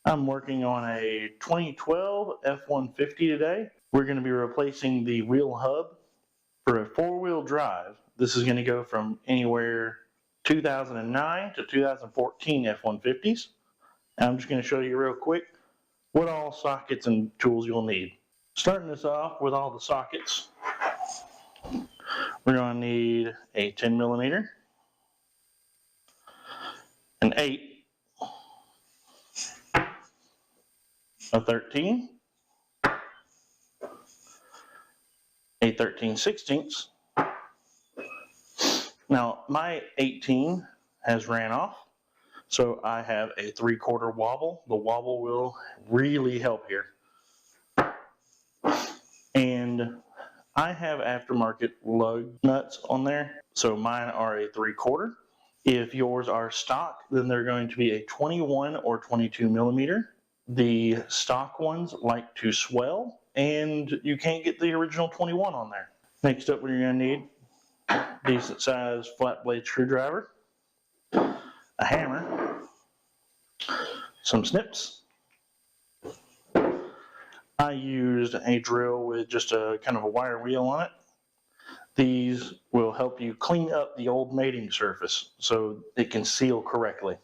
I'm working on a 2012 F150 today. We're going to be replacing the wheel hub for a four-wheel drive. This is going to go from anywhere 2009 to 2014 F150s. I'm just going to show you real quick what all sockets and tools you'll need. Starting this off with all the sockets, we're going to need a 10 millimeter, an 8, a 13, a 13/16. Now my 18 has ran off, so I have a 3/4 wobble. The wobble will really help here. And I have aftermarket lug nuts on there, so mine are a 3/4. If yours are stock, then they're going to be a 21 or 22 millimeter. The stock ones like to swell, and you can't get the original 21 on there. Next up, what you're going to need, decent size flat blade screwdriver, a hammer, some snips. I used a drill with just a kind of a wire wheel on it. These will help you clean up the old mating surface so it can seal correctly.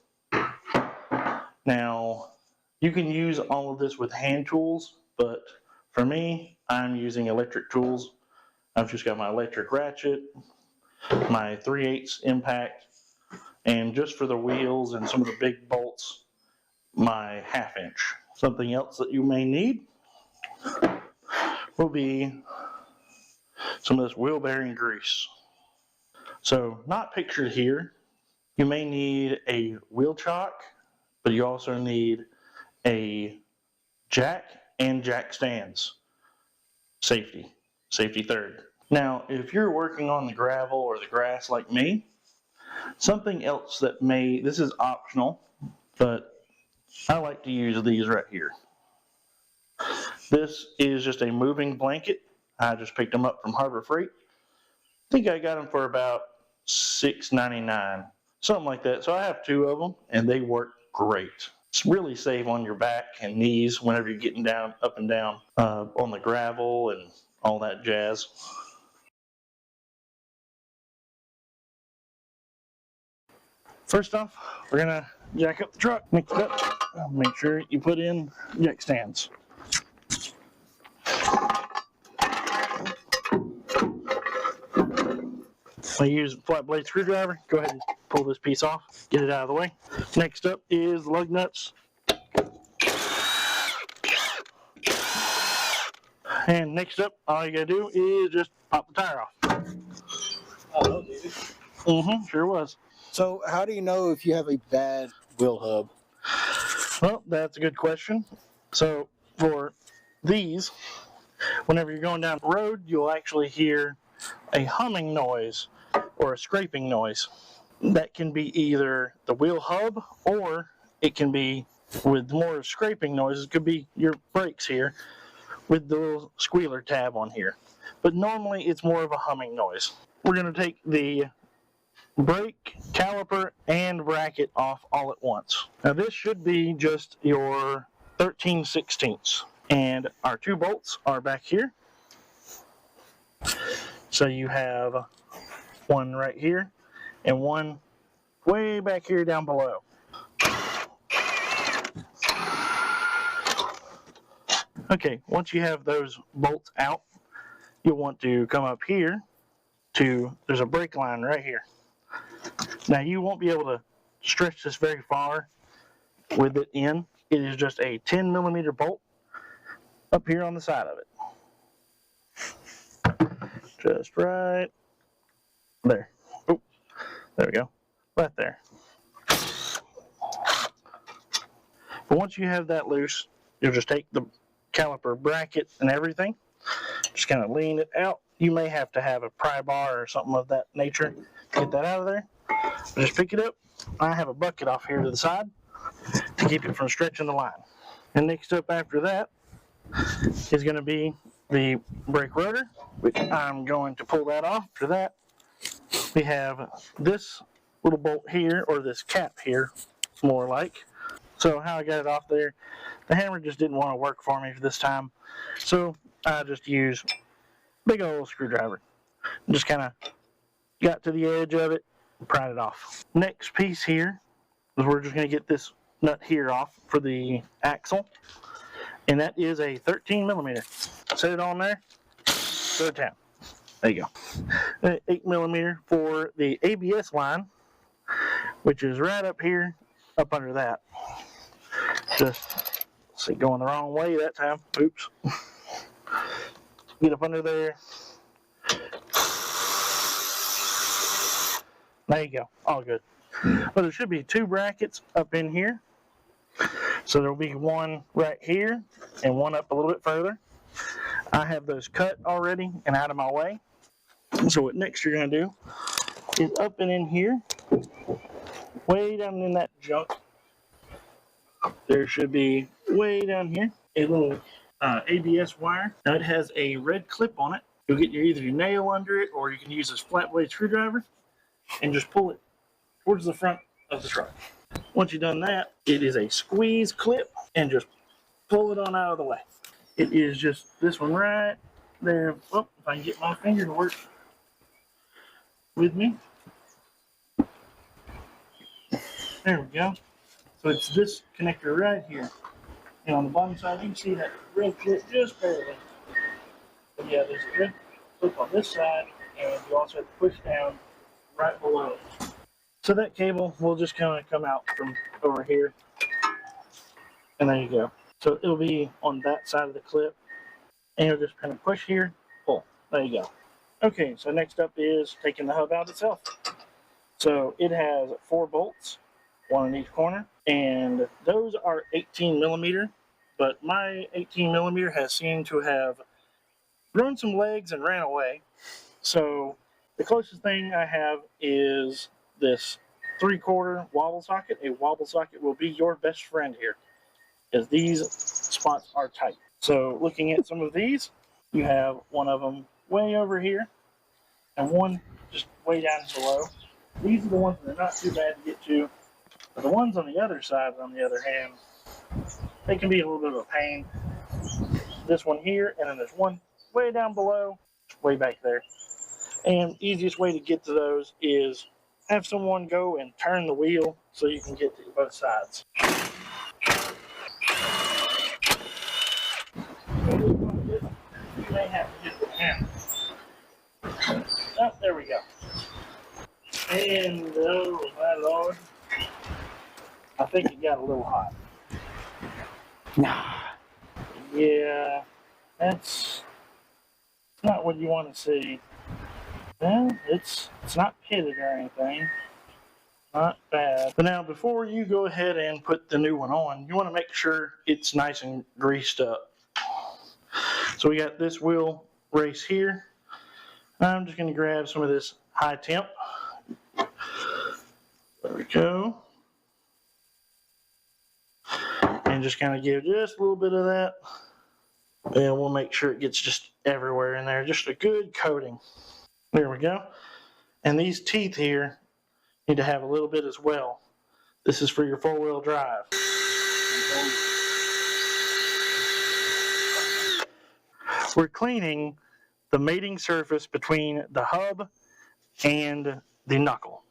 Now, you can use all of this with hand tools, but for me, I'm using electric tools. I've just got my electric ratchet, my 3/8 impact, and just for the wheels and some of the big bolts, my 1/2 inch. Something else that you may need will be some of this wheel bearing grease. So, not pictured here, you may need a wheel chock, but you also need a jack and jack stands. Safety third. Now, if you're working on the gravel or the grass like me, something else that this is optional, but I like to use these right here. This is just a moving blanket. I just picked them up from Harbor Freight. I think I got them for about $6.99, something like that. So I have 2 of them, and they work great. It's really safe on your back and knees whenever you're getting down, up and down on the gravel and all that jazz. First off, we're gonna jack up the truck. Next up, make sure you put in jack stands. I use a flat blade screwdriver. Go ahead and pull this piece off, get it out of the way. Next up is lug nuts. And next up, all you gotta do is just pop the tire off. Oh, dude. Sure was. So how do you know if you have a bad wheel hub? Well, that's a good question. So for these, whenever you're going down the road, you'll actually hear a humming noise or a scraping noise. That can be either the wheel hub, or it can be with more scraping noises. It could be your brakes here with the little squealer tab on here. But normally it's more of a humming noise. We're going to take the brake, caliper, and bracket off all at once. Now this should be just your 13/16. And our 2 bolts are back here. So you have one right here and one way back here down below. Okay, once you have those bolts out, you'll want to come up here there's a brake line right here. Now you won't be able to stretch this very far with it in. It is just a 10 millimeter bolt up here on the side of it. Just right there. Oh, there we go. Right there. But once you have that loose, you'll just take the caliper bracket and everything, just kind of lean it out. You may have to have a pry bar or something of that nature to get that out of there. Just pick it up. I have a bucket off here to the side to keep it from stretching the line. And next up after that is going to be the brake rotor, which I'm going to pull that off. For that, we have this little bolt here, or this cap here, more like. So how I got it off there, the hammer just didn't want to work for me for this time. So I just used big old screwdriver. Just kind of got to the edge of it, pried it off. Next piece here is we're just going to get this nut here off for the axle. And that is a 13 millimeter. Set it on there, throw it down. There you go. 8 millimeter for the ABS line, which is right up here, up under that. Just, see, going the wrong way that time. Oops. Get up under there. There you go. All good. But there should be 2 brackets up in here. So there'll be one right here and one up a little bit further. I have those cut already and out of my way. So what next you're going to do is up and in here, way down in that junk, there should be way down here a little ABS wire. Now it has a red clip on it. You'll get either your nail under it, or you can use this flat blade screwdriver and just pull it towards the front of the truck. Once you've done that, it is a squeeze clip, and just pull it on out of the way. It is just this one right there. Oh, if I can get my finger to work with me. There we go. So it's this connector right here. And on the bottom side, you can see that red clip just barely. But yeah, there's a red clip on this side, and you also have to push down right below it. So that cable will just kind of come out from over here. And there you go. So it'll be on that side of the clip. And you'll just kind of push here, pull. There you go. Okay, so next up is taking the hub out itself. So it has 4 bolts, 1 in each corner. And those are 18 millimeter. But my 18 millimeter has seemed to have grown some legs and ran away. So the closest thing I have is this 3/4 wobble socket. A wobble socket will be your best friend here, as these spots are tight. So looking at some of these, you have one of them way over here and one just way down below. These are the ones that are not too bad to get to. But the ones on the other side, on the other hand, they can be a little bit of a pain. This one here, and then there's one way down below, way back there. And easiest way to get to those is have someone go and turn the wheel so you can get to both sides. You may have to get the hammer. Oh, there we go. And oh my lord, I think it got a little hot. Nah. Yeah, that's not what you want to see. Well, it's not pitted or anything. Not bad. But now, before you go ahead and put the new one on, you want to make sure it's nice and greased up. So we got this wheel race here. I'm just going to grab some of this high temp. There we go. And just kind of give just a little bit of that. And we'll make sure it gets just everywhere in there. Just a good coating. There we go. And these teeth here need to have a little bit as well. This is for your 4-wheel drive. We're cleaning the mating surface between the hub and the knuckle.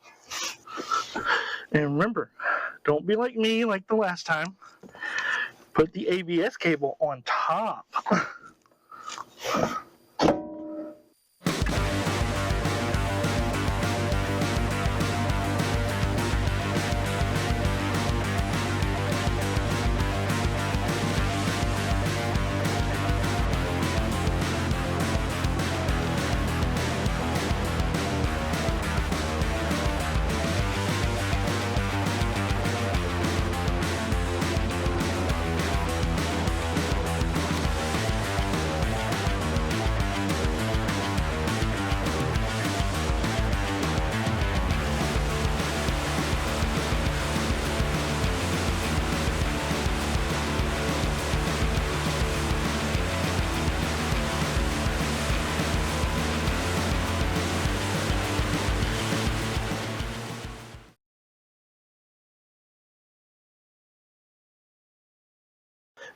And remember, don't be like me like the last time. Put the ABS cable on top.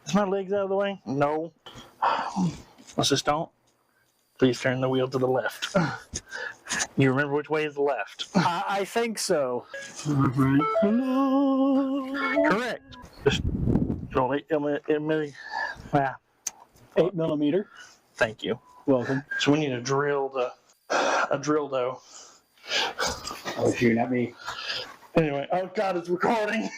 Is my legs out of the way? No. Let's just don't. Please turn the wheel to the left. You remember which way is the left? I think so. Correct. Just roll 8 millimeter. Thank you. Welcome. So we need a drill dough. Oh, shooting at me. Anyway, oh God, it's recording.